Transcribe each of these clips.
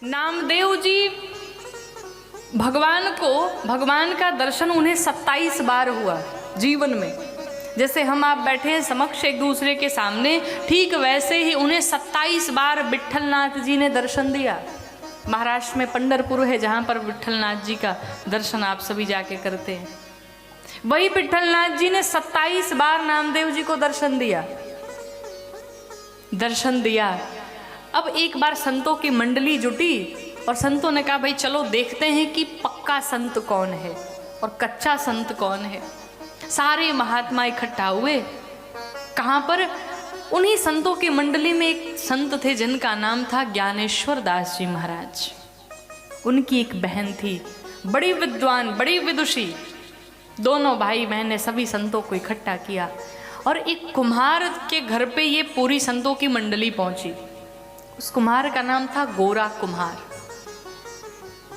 नामदेव जी भगवान का दर्शन उन्हें 27 बार हुआ जीवन में। जैसे हम आप बैठे हैं समक्ष एक दूसरे के सामने, ठीक वैसे ही उन्हें 27 बार विट्ठलनाथ जी ने दर्शन दिया। महाराष्ट्र में पंढरपुर है जहाँ पर विट्ठलनाथ जी का दर्शन आप सभी जाके करते हैं। वही विट्ठलनाथ जी ने 27 बार नामदेव जी को दर्शन दिया। अब एक बार संतों की मंडली जुटी और संतों ने कहा भाई चलो देखते हैं कि पक्का संत कौन है और कच्चा संत कौन है। सारे महात्मा इकट्ठा हुए। कहाँ पर? उन्हीं संतों की मंडली में एक संत थे जिनका नाम था ज्ञानेश्वर दास जी महाराज। उनकी एक बहन थी, बड़ी विद्वान, बड़ी विदुषी। दोनों भाई बहन ने सभी संतों को इकट्ठा किया और एक कुम्हार के घर पे ये पूरी संतों की मंडली पहुंची। उस कुम्हार का नाम था गोरा कुम्हार।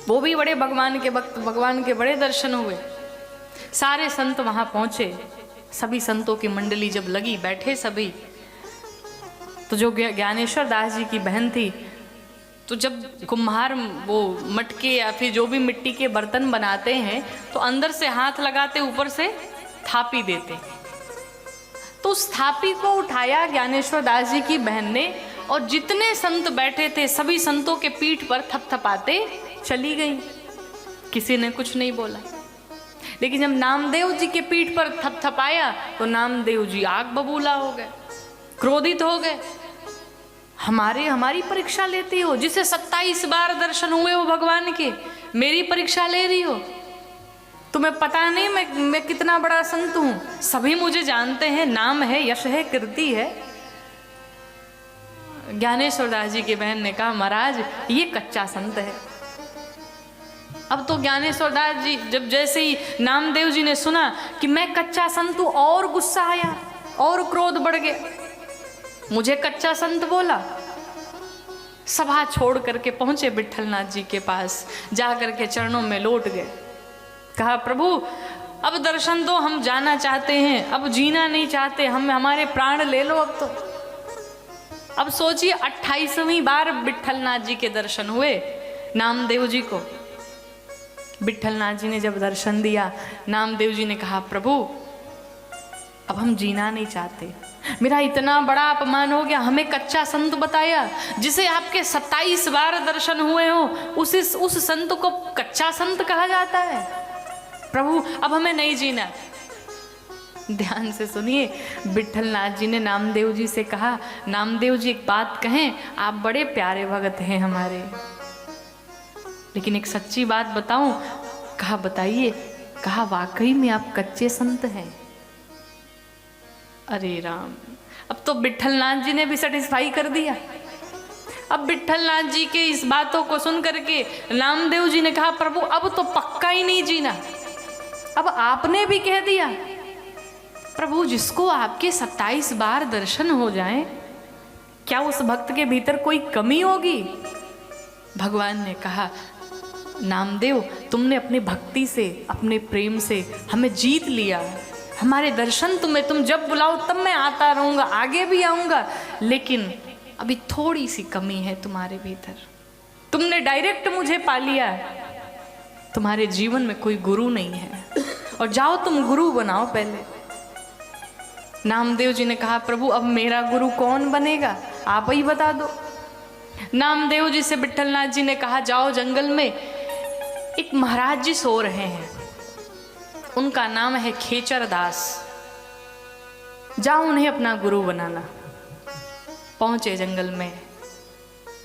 वो भी बड़े भगवान के भक्त, भगवान के बड़े दर्शन हुए। सारे संत वहां पहुंचे। सभी संतों की मंडली जब लगी, बैठे सभी, तो जो ज्ञानेश्वर दास जी की बहन थी, तो जब कुम्हार वो मटके या फिर जो भी मिट्टी के बर्तन बनाते हैं तो अंदर से हाथ लगाते, ऊपर से थापी देते। तो उस थापी को उठाया ज्ञानेश्वर दास जी की बहन ने और जितने संत बैठे थे सभी संतों के पीठ पर थपथपाते चली गई। किसी ने कुछ नहीं बोला। लेकिन जब नामदेव जी के पीठ पर थपथपाया तो नामदेव जी आग बबूला हो गए, क्रोधित हो गए। हमारी परीक्षा लेती हो? जिसे 27 बार दर्शन हुए हो भगवान के, मेरी परीक्षा ले रही हो? तुम्हें पता नहीं मैं कितना बड़ा संत हूं? सभी मुझे जानते हैं, नाम है, यश है, कीर्ति है। ज्ञानेश्वर दास जी की बहन ने कहा महाराज ये कच्चा संत है। अब तो ज्ञानेश्वर दास जी जब जैसे ही नामदेव जी ने सुना कि मैं कच्चा संत हूं, और गुस्सा आया और क्रोध बढ़ गया। मुझे कच्चा संत बोला। सभा छोड़ करके पहुंचे विट्ठलनाथ जी के पास, जा करके चरणों में लौट गए। कहा प्रभु अब दर्शन दो, हम जाना चाहते हैं, अब जीना नहीं चाहते, हमारे प्राण ले लो अब तो। अब सोचिए 28वीं बार विट्ठलनाथ जी के दर्शन हुए नामदेव जी को। विट्ठलनाथ जी ने जब दर्शन दिया, नामदेव जी ने कहा प्रभु अब हम जीना नहीं चाहते, मेरा इतना बड़ा अपमान हो गया। हमें कच्चा संत बताया, जिसे आपके 27 बार दर्शन हुए हो उस संत को कच्चा संत कहा जाता है। प्रभु अब हमें नहीं जीना। ध्यान से सुनिए, विट्ठलनाथ जी ने नामदेव जी से कहा नामदेव जी एक बात कहें, आप बड़े प्यारे भगत हैं हमारे, लेकिन एक सच्ची बात बताऊं? कहा बताइए। कहा वाकई में आप कच्चे संत हैं। अरे राम, अब तो विट्ठलनाथ जी ने भी सेटिस्फाई कर दिया। अब विट्ठलनाथ जी के इस बातों को सुन करके नामदेव जी ने कहा प्रभु अब तो पक्का ही नहीं जीना। अब आपने भी कह दिया। प्रभु जिसको आपके 27 बार दर्शन हो जाएं, क्या उस भक्त के भीतर कोई कमी होगी? भगवान ने कहा नामदेव तुमने अपनी भक्ति से, अपने प्रेम से हमें जीत लिया। हमारे दर्शन तुम जब बुलाओ तब मैं आता रहूंगा, आगे भी आऊंगा, लेकिन अभी थोड़ी सी कमी है तुम्हारे भीतर। तुमने डायरेक्ट मुझे पा लिया, तुम्हारे जीवन में कोई गुरु नहीं है, और जाओ तुम गुरु बनाओ पहले। नामदेव जी ने कहा प्रभु अब मेरा गुरु कौन बनेगा, आप ही बता दो। नामदेव जी से विट्ठलनाथ जी ने कहा जाओ जंगल में एक महाराज जी सो रहे हैं, उनका नाम है खेचर दास, जाओ उन्हें अपना गुरु बनाना। पहुंचे जंगल में,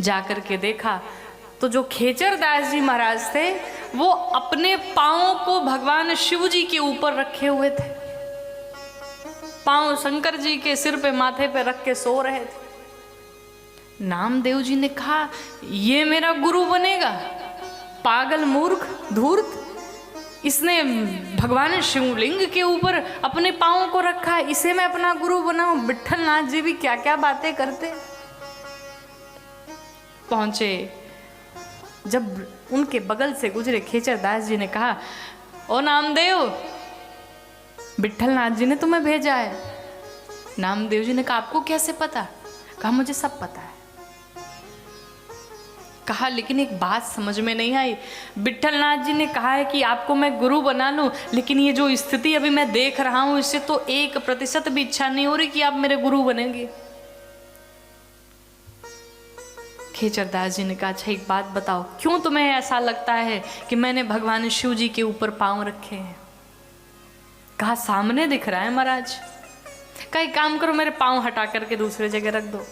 जाकर के देखा तो जो खेचर दास जी महाराज थे वो अपने पांवों को भगवान शिव जी के ऊपर रखे हुए थे। पांव शंकर जी के सिर पे, माथे पे रख के सो रहे थे। नामदेव जी ने कहा ये मेरा गुरु बनेगा? पागल, मूर्ख, धूर्त, इसने भगवान शिवलिंग के ऊपर अपने पांवों को रखा है, इसे मैं अपना गुरु बनाऊं? विट्ठलनाथ जी भी क्या क्या बातें करते। पहुंचे, जब उनके बगल से गुजरे खेचर दास जी ने कहा ओ नामदेव, विट्ठलनाथ जी ने तुम्हें भेजा है। नामदेव जी ने कहा आपको कैसे पता? कहा मुझे सब पता है। कहा लेकिन एक बात समझ में नहीं आई, विट्ठलनाथ जी ने कहा है कि आपको मैं गुरु बना लूं, लेकिन ये जो स्थिति अभी मैं देख रहा हूं इससे तो 1% भी इच्छा नहीं हो रही कि आप मेरे गुरु बनेंगे। खेचरदास जी ने कहा अच्छा एक बात बताओ, क्यों तुम्हें ऐसा लगता है कि मैंने भगवान शिव जी के ऊपर पांव रखे हैं? कहा सामने दिख रहा है महाराज। कहा एक काम करो, मेरे पांव हटा करके दूसरे जगह रख दो।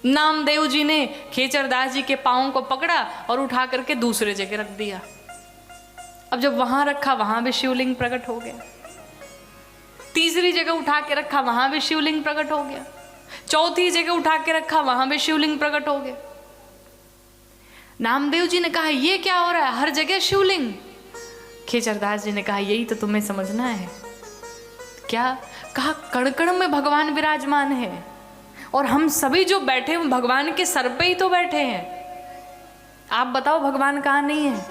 नामदेव जी ने खेचरदास जी के पांवों को पकड़ा और उठा करके दूसरे जगह रख दिया। अब जब वहां रखा वहां भी शिवलिंग प्रकट हो गया, तीसरी जगह उठा के रखा वहां भी शिवलिंग प्रकट हो गया, चौथी जगह उठा के रखा वहां भी शिवलिंग प्रकट हो गया। नामदेव जी ने कहा ये क्या हो रहा है, हर जगह शिवलिंग। खेचरदास जी ने कहा यही तो तुम्हें समझना है। क्या कहा? कण कण में भगवान विराजमान है और हम सभी जो बैठे हैं भगवान के सर पे ही तो बैठे हैं। आप बताओ भगवान कहाँ नहीं है?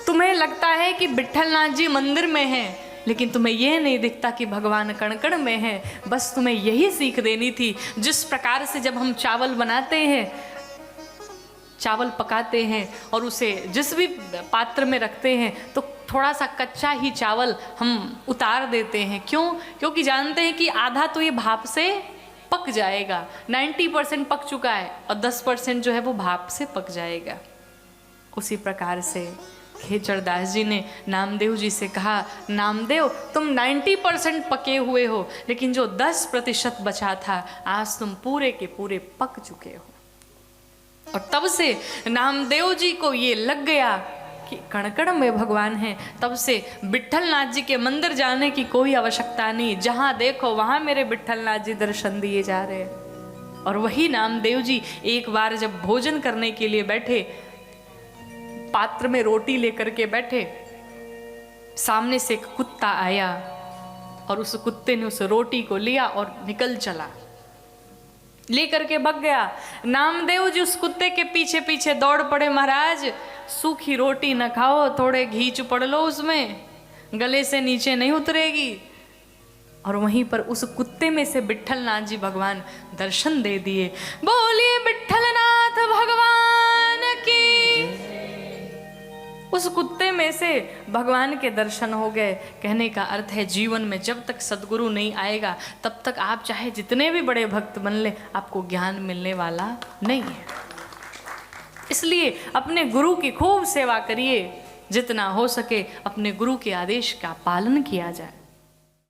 तुम्हें लगता है कि विट्ठलनाथ जी मंदिर में हैं, लेकिन तुम्हें यह नहीं दिखता कि भगवान कण कण में है। बस तुम्हें यही सीख देनी थी। जिस प्रकार से जब हम चावल बनाते हैं, चावल पकाते हैं और उसे जिस भी पात्र में रखते हैं तो थोड़ा सा कच्चा ही चावल हम उतार देते हैं। क्यों? क्योंकि जानते हैं कि आधा तो ये भाप से पक जाएगा, 90% पक चुका है और 10% जो है वो भाप से पक जाएगा। उसी प्रकार से खेचरदास जी ने नामदेव जी से कहा नामदेव तुम 90% पके हुए हो, लेकिन जो 10% बचा था आज तुम पूरे के पूरे पक चुके हो। और तब से नामदेव जी को ये लग गया कि कण कण में भगवान है। तब से विट्ठलनाथ जी के मंदिर जाने की कोई आवश्यकता नहीं, जहां देखो वहां मेरे विट्ठलनाथ जी दर्शन दिए जा रहे हैं। और वही नामदेव जी एक बार जब भोजन करने के लिए बैठे, पात्र में रोटी लेकर के बैठे, सामने से एक कुत्ता आया और उस कुत्ते ने उस रोटी को लिया और निकल चला, लेकर के भाग गया। नामदेव जी उस कुत्ते के पीछे पीछे दौड़ पड़े। महाराज सूखी रोटी न खाओ, थोड़े घी चुपड़ लो उसमें, गले से नीचे नहीं उतरेगी। और वहीं पर उस कुत्ते में से विट्ठलनाथ जी भगवान दर्शन दे दिए। बोलिए विट्ठलनाथ भगवान की। उस कुत्ते में से भगवान के दर्शन हो गए। कहने का अर्थ है जीवन में जब तक सद्गुरु नहीं आएगा तब तक आप चाहे जितने भी बड़े भक्त बन ले, आपको ज्ञान मिलने वाला नहीं है। इसलिए अपने गुरु की खूब सेवा करिए, जितना हो सके अपने गुरु के आदेश का पालन किया जाए।